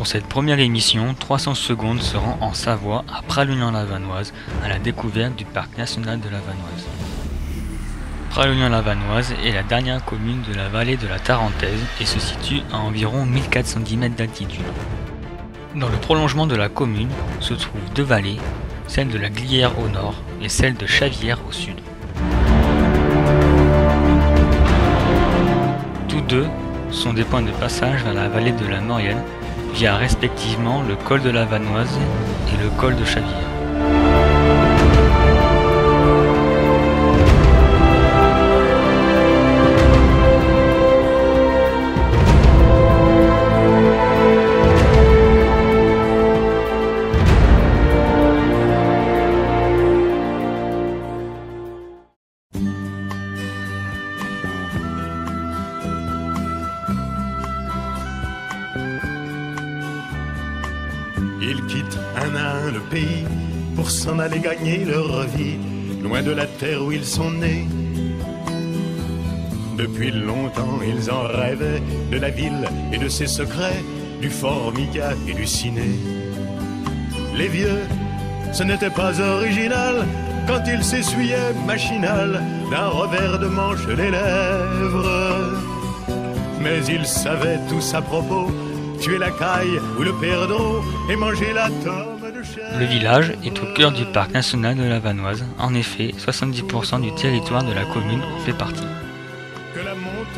Pour cette première émission, 300 secondes se rend en Savoie, à Pralognan-la-Vanoise, à la découverte du parc national de la Vanoise. Pralognan-la-Vanoise est la dernière commune de la vallée de la Tarentaise et se situe à environ 1410 mètres d'altitude. Dans le prolongement de la commune se trouvent deux vallées, celle de la Glière au nord et celle de Chavières au sud. Tous deux sont des points de passage vers la vallée de la Maurienne via respectivement le col de la Vanoise et le col de Chavières. Ils quittent un à un le pays pour s'en aller gagner leur vie, loin de la terre où ils sont nés. Depuis longtemps ils en rêvaient, de la ville et de ses secrets, du Formica et du ciné. Les vieux, ce n'était pas original quand ils s'essuyaient machinal d'un revers de manche les lèvres. Mais ils savaient tous à propos, tuer la caille ou le perdreau et manger la tome de chèvre. Le village est au cœur du parc national de la Vanoise. En effet, 70% du territoire de la commune en fait partie.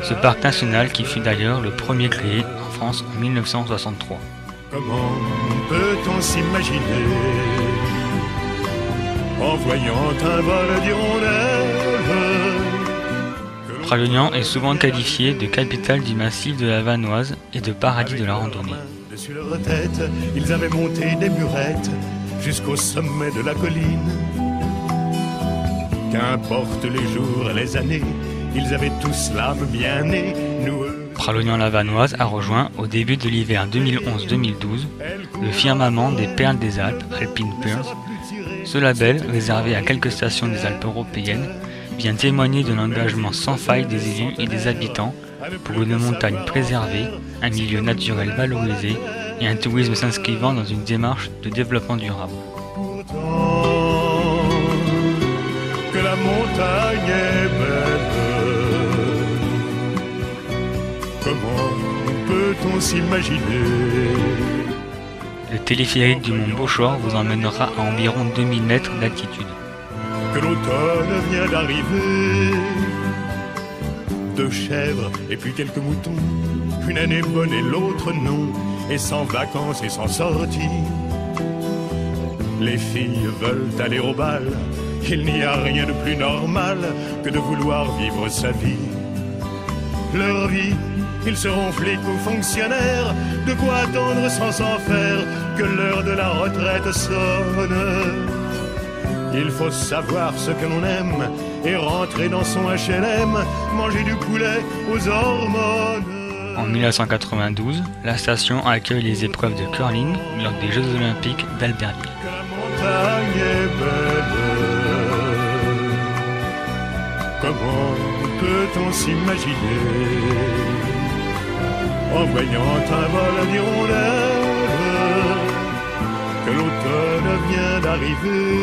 Ce parc national qui fut d'ailleurs le premier créé en France en 1963. Comment peut-on s'imaginer en voyant un vol d'hirondelles? Pralognan est souvent qualifié de capitale du massif de la Vanoise et de paradis de la randonnée. Dessus leur tête, ils avaient monté des murettes jusqu'au sommet de la colline. Qu'importe les jours, les années, ils avaient tous l'âme bien née, noueux. Pralognan-la-Vanoise a rejoint au début de l'hiver 2011-2012 le firmament des Perles des Alpes, Alpine Pearls. Ce label, réservé à quelques stations des Alpes européennes, vient témoigner de l'engagement sans faille des élus et des habitants pour une montagne préservée, un milieu naturel valorisé et un tourisme s'inscrivant dans une démarche de développement durable. Pourtant, que la montagne est belle, comment peut-on s'imaginer? Le téléphérique du mont Beauchor vous emmènera à environ 2000 mètres d'altitude. Que l'automne vient d'arriver, deux chèvres et puis quelques moutons, une année bonne et l'autre non, et sans vacances et sans sortie. Les filles veulent aller au bal, il n'y a rien de plus normal que de vouloir vivre sa vie. Leur vie, ils seront flics ou fonctionnaires, de quoi attendre sans s'en faire que l'heure de la retraite sonne. Il faut savoir ce que l'on aime et rentrer dans son HLM, manger du poulet aux hormones. En 1992, la station accueille les épreuves de curling lors des Jeux Olympiques d'Albertville. Que la montagne est belle, comment peut-on s'imaginer en voyant un vol d'hirondelles que l'automne vient d'arriver?